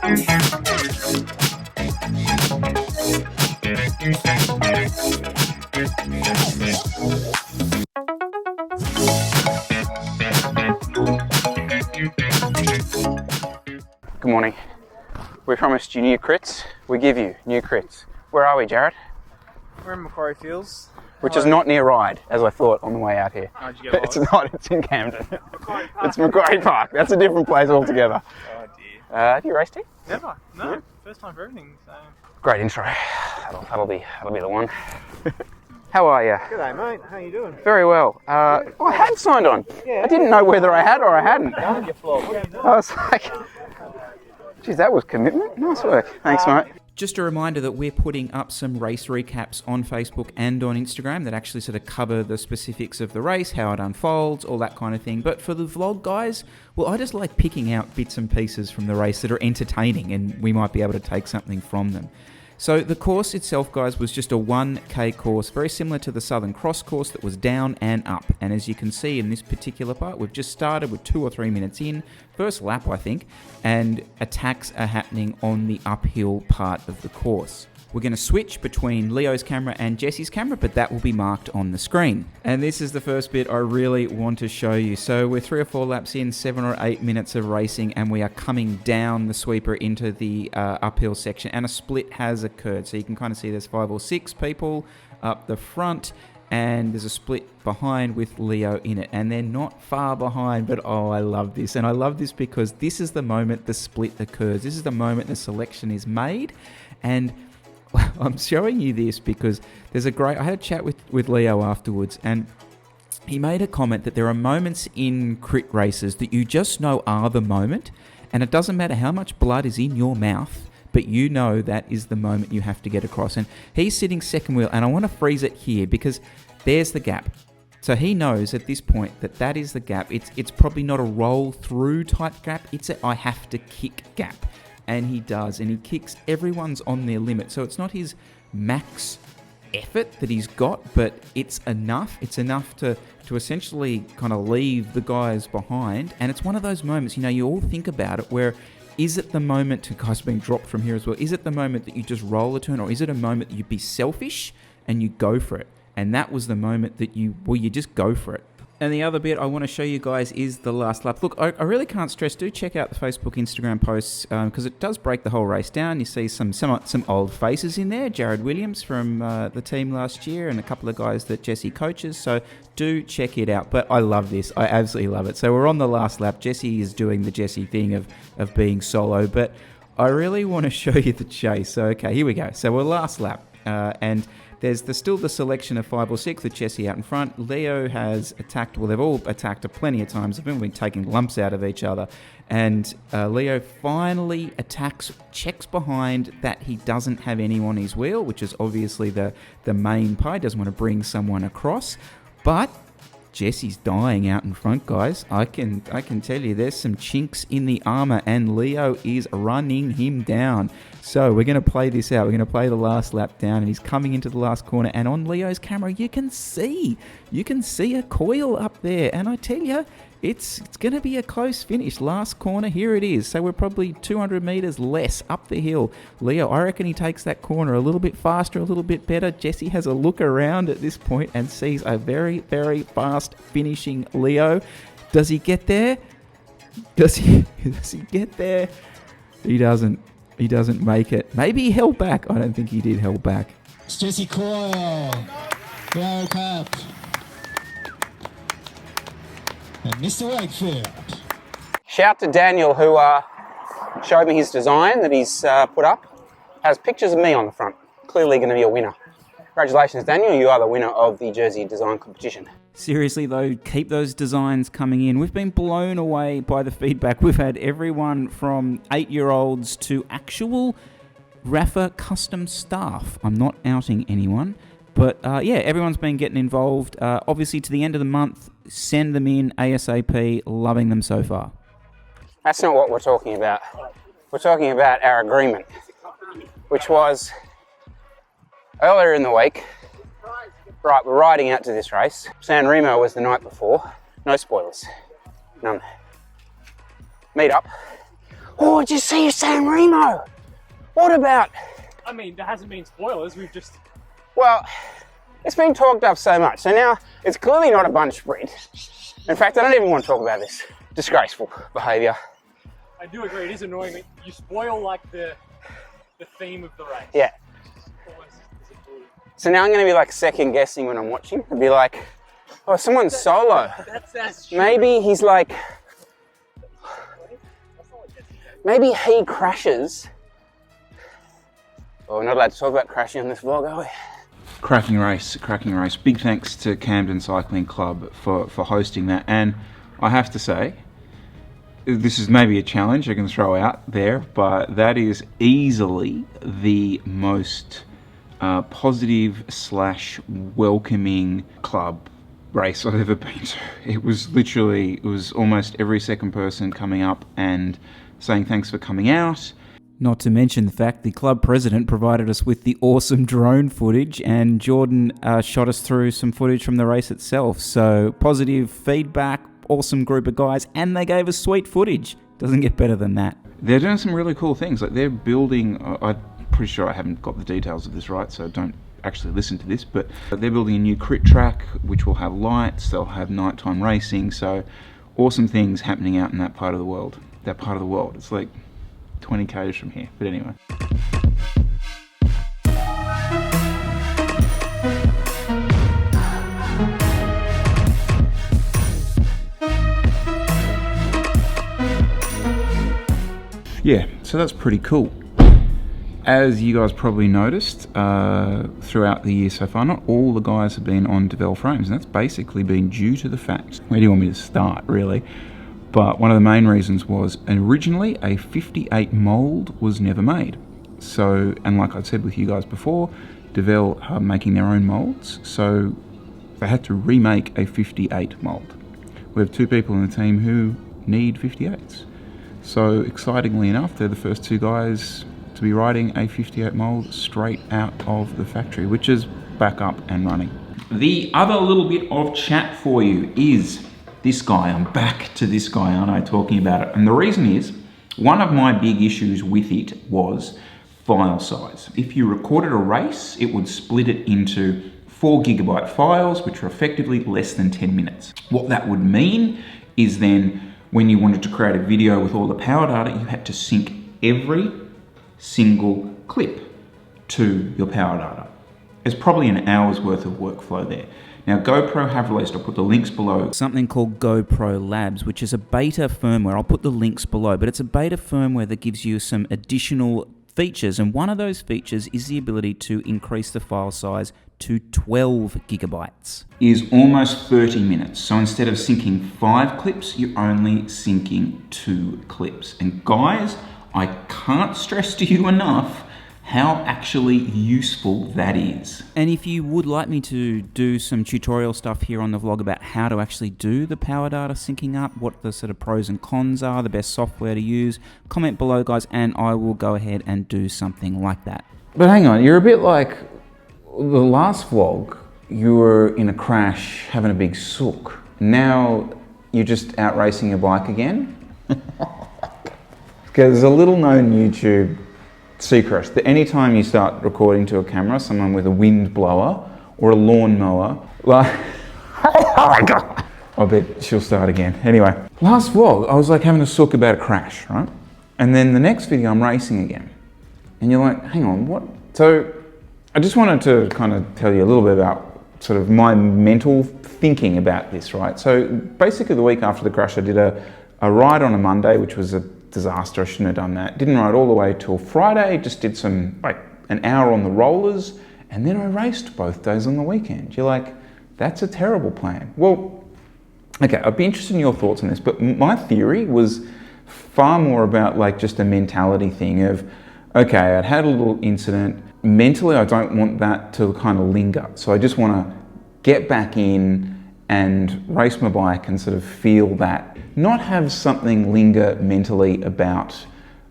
Good morning. We promised you new crits. We give you new crits. Where are we, Jared? We're in Macquarie Fields. Which is not near Ryde, as I thought on the way out here. How'd you get It's not, it's in Camden. It's Macquarie Park. That's a different place altogether. Oh dear. Have you raced here? Never. No. First time for everything. So. Great intro. That'll be the one. How are you? G'day mate, how you doing? Very well. I had signed on. I didn't know whether I had or I hadn't. I was like, geez, that was commitment. Nice work. Thanks, mate. Just a reminder that we're putting up some race recaps on Facebook and on Instagram that actually sort of cover the specifics of the race, how it unfolds, all that kind of thing. But for the vlog guys, well, I just like picking out bits and pieces from the race that are entertaining and we might be able to take something from them. So the course itself, guys, was just a 1K course, very similar to the Southern Cross course that was down and up. And as you can see in this particular part, we've just started with 2 or 3 minutes in, first lap, I think, and attacks are happening on the uphill part of the course. We're going to switch between Leo's camera and Jesse's camera, but that will be marked on the screen. And this is the first bit I really want to show you. So we're 3 or 4 laps in, 7 or 8 minutes of racing, and we are coming down the sweeper into the uphill section, and a split has occurred. So you can kind of see there's 5 or 6 people up the front, and there's a split behind with Leo in it, and they're not far behind, but oh, I love this. And I love this because this is the moment the split occurs. This is the moment the selection is made, and I'm showing you this because there's I had a chat with Leo afterwards, and he made a comment that there are moments in crit races that you just know are the moment, and it doesn't matter how much blood is in your mouth, but you know that is the moment you have to get across. And he's sitting second wheel, and I want to freeze it here because there's the gap. So he knows at this point that is the gap. It's probably not a roll through type gap, it's a I have to kick gap. And he does, and he kicks. Everyone's on their limit. So it's not his max effort that he's got, but it's enough. It's enough to essentially kind of leave the guys behind. And it's one of those moments, you all think about it, where is it the moment, to guys being dropped from here as well, is it the moment that you just roll a turn, or is it a moment that you be selfish and you go for it? And that was the moment that you just go for it. And the other bit I want to show you guys is the last lap. Look, I really can't stress, do check out the Facebook, Instagram posts, because it does break the whole race down. You see some old faces in there, Jared Williams from the team last year, and a couple of guys that Jesse coaches, so do check it out. But I love this. I absolutely love it. So we're on the last lap. Jesse is doing the Jesse thing of being solo, but I really want to show you the chase. So, okay, here we go. So we're last lap, and there's still the selection of 5 or 6 with Jesse out in front. Leo has attacked, well, they've all attacked plenty of times. They've been taking lumps out of each other. And Leo finally attacks, checks behind that he doesn't have anyone on his wheel, which is obviously the main part. He doesn't want to bring someone across. But Jesse's dying out in front, guys. I can tell you there's some chinks in the armour, and Leo is running him down. So we're going to play this out. We're going to play the last lap down, and he's coming into the last corner, and on Leo's camera you can see a coil up there, and I tell you, it's going to be a close finish. Last corner, here it is. So we're probably 200 metres less up the hill. Leo, I reckon he takes that corner a little bit faster, a little bit better. Jesse has a look around at this point and sees a very, very fast finishing Leo. Does he get there? Does he get there? He doesn't. He doesn't make it. Maybe he held back. I don't think he did held back. It's Jesse Coyle. Barrow Cup. And Mr. Wakefield. Shout to Daniel, who showed me his design that he's put up. Has pictures of me on the front. Clearly going to be a winner. Congratulations, Daniel. You are the winner of the jersey design competition. Seriously though, keep those designs coming in. We've been blown away by the feedback. We've had everyone from 8-year-olds to actual Rapha custom staff. I'm not outing anyone, but yeah, everyone's been getting involved. Obviously, to the end of the month, send them in ASAP. Loving them so far. That's not what we're talking about. We're talking about our agreement, which was earlier in the week. Right, we're riding out to this race. San Remo was the night before. No spoilers. None. Meet up. Oh, did you see San Remo? What about? I mean, there hasn't been spoilers, we've just... Well, it's been talked up so much, so now it's clearly not a bunch sprint. In fact, I don't even want to talk about this. Disgraceful behaviour. I do agree, it is annoying that you spoil like the theme of the race. Yeah. Almost disappointing. So now I'm going to be like second guessing when I'm watching. I'd be like, oh, someone's solo. That's Maybe he's like, maybe he crashes. Oh, we're not allowed to talk about crashing on this vlog, are we? Cracking race, cracking race. Big thanks to Camden Cycling Club for hosting that. And I have to say, this is maybe a challenge I can throw out there, but that is easily the most positive / welcoming club race I've ever been to. It was almost every second person coming up and saying thanks for coming out. Not to mention the fact the club president provided us with the awesome drone footage, and Jordan shot us through some footage from the race itself. So positive feedback, awesome group of guys, and they gave us sweet footage. Doesn't get better than that. They're doing some really cool things. Like they're building, I'm pretty sure I haven't got the details of this right, so don't actually listen to this, but they're building a new crit track which will have lights, they'll have nighttime racing, so awesome things happening out in that part of the world. It's like 20 k's from here, but anyway. Yeah, so that's pretty cool. As you guys probably noticed throughout the year so far, not all the guys have been on Devel frames, and that's basically been due to the fact, where do you want me to start really? But one of the main reasons was originally a 58 mould was never made. So, and like I said with you guys before, Devel are making their own moulds, so they had to remake a 58 mould. We have 2 people in the team who need 58s. So excitingly enough, they're the first 2 guys to be riding a 58 mould straight out of the factory, which is back up and running. The other little bit of chat for you is this guy. I'm back to this guy, aren't I, talking about it? And the reason is, one of my big issues with it was file size. If you recorded a race, it would split it into 4 GB files, which are effectively less than 10 minutes. What that would mean is then when you wanted to create a video with all the power data, you had to sync every single clip to your power data. There's probably an hour's worth of workflow there. Now GoPro have released, I'll put the links below, something called GoPro Labs, which is a beta firmware. I'll put the links below, but it's a beta firmware that gives you some additional features, and one of those features is the ability to increase the file size to 12 gigabytes. Is almost 30 minutes. So instead of syncing 5 clips, you're only syncing 2 clips. And guys, I can't stress to you enough how actually useful that is. And if you would like me to do some tutorial stuff here on the vlog about how to actually do the power data syncing up, what the sort of pros and cons are, the best software to use, comment below guys, and I will go ahead and do something like that. But hang on, you're a bit like the last vlog. You were in a crash having a big sook. Now you're just out racing your bike again? Because there's a little known YouTube secret that anytime you start recording to a camera, someone with a wind blower or a lawnmower, like, oh my God, I bet she'll start again. Anyway, last vlog, I was like having a sook about a crash, right? And then the next video, I'm racing again. And you're like, hang on, what? So I just wanted to kind of tell you a little bit about sort of my mental thinking about this, right? So basically the week after the crash, I did a ride on a Monday, which was a disaster. I shouldn't have done that. Didn't ride all the way till Friday, just did some, like an hour on the rollers, and then I raced both days on the weekend. You're like, that's a terrible plan. Well, okay, I'd be interested in your thoughts on this, but my theory was far more about like just a mentality thing of, okay, I'd had a little incident. Mentally, I don't want that to kind of linger. So I just want to get back in and race my bike and sort of feel that, not have something linger mentally about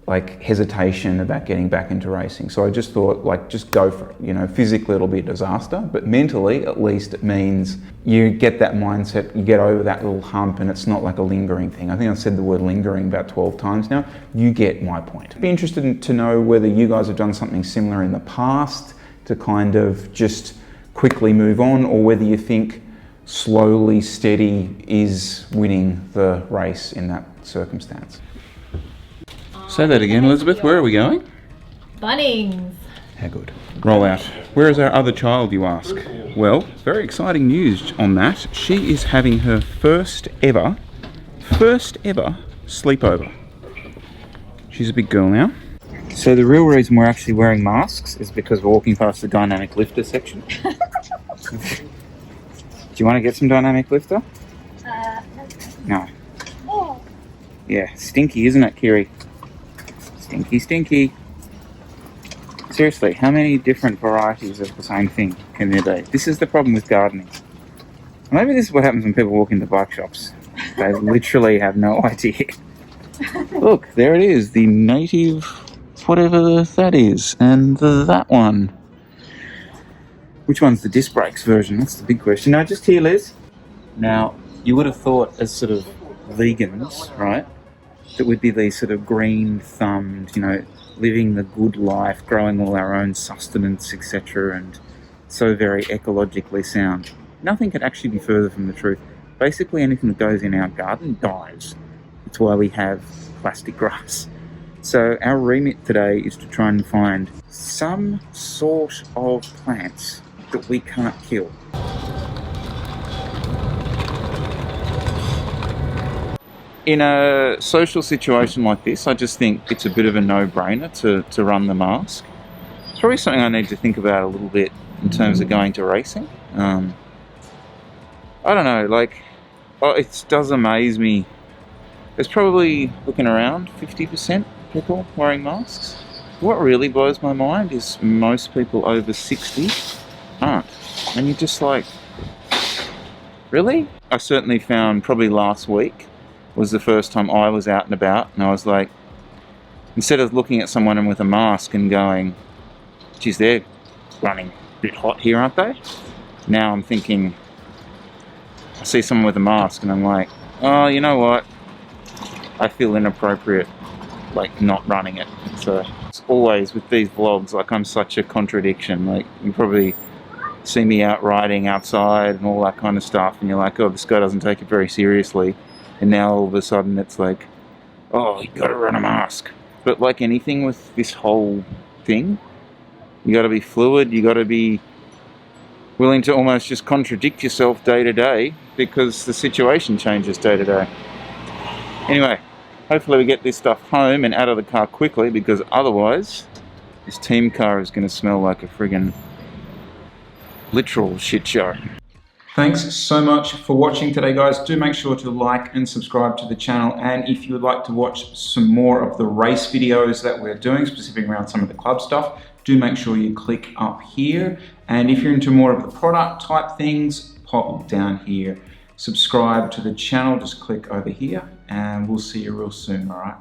like hesitation about getting back into racing. So I just thought, like, just go for it. You know, physically it'll be a disaster, but mentally at least it means you get that mindset, you get over that little hump, and it's not like a lingering thing. I think I've said the word lingering about 12 times now. You get my point. I'd be interested to know whether you guys have done something similar in the past to kind of just quickly move on, or whether you think slowly steady is winning the race in that circumstance. Say that again, Elizabeth. Where are we going? Bunnings. How good. Roll out. Where is our other child, you ask? Well, very exciting news on that. She is having her first ever sleepover. She's a big girl now. So the real reason we're actually wearing masks is because we're walking past the dynamic lifter section. Do you want to get some dynamic lifter? No. Oh. Yeah, stinky, isn't it, Kiri? Stinky, stinky. Seriously, how many different varieties of the same thing can there be? This is the problem with gardening. Maybe this is what happens when people walk into bike shops. They literally have no idea. Look, there it is, the native, whatever that is, and that one. Which one's the disc brakes version? That's the big question. No, just here, Liz. Now, you would have thought as sort of vegans, right, that we'd be these sort of green-thumbed, you know, living the good life, growing all our own sustenance, etc., and so very ecologically sound. Nothing could actually be further from the truth. Basically, anything that goes in our garden dies. That's why we have plastic grass. So our remit today is to try and find some sort of plants that we can't kill. In a social situation like this, I just think it's a bit of a no-brainer to run the mask. It's probably something I need to think about a little bit in terms of going to racing. I don't know, like, it does amaze me. There's probably, looking around, 50% people wearing masks. What really blows my mind is most people over 60 aren't. And you're just like, really? I certainly found probably last week was the first time I was out and about, and I was like, instead of looking at someone with a mask and going, geez, they're running a bit hot here, aren't they? Now I'm thinking, I see someone with a mask and I'm like, oh, you know what? I feel inappropriate, like, not running it. So it's always with these vlogs, like, I'm such a contradiction. Like, you probably see me out riding outside and all that kind of stuff, and you're like, oh, this guy doesn't take it very seriously. And now all of a sudden it's like, oh, you gotta run a mask. But like anything with this whole thing, you gotta be fluid, you gotta be willing to almost just contradict yourself day to day, because the situation changes day to day. Anyway, hopefully we get this stuff home and out of the car quickly, because otherwise this team car is gonna smell like a friggin' literal shit show. Thanks so much for watching today, guys. Do make sure to like and subscribe to the channel, and if you would like to watch some more of the race videos that we're doing, specifically around some of the club stuff, do make sure you click up here. And if you're into more of the product type things, pop down here. Subscribe to the channel, just click over here, and we'll see you real soon, all right?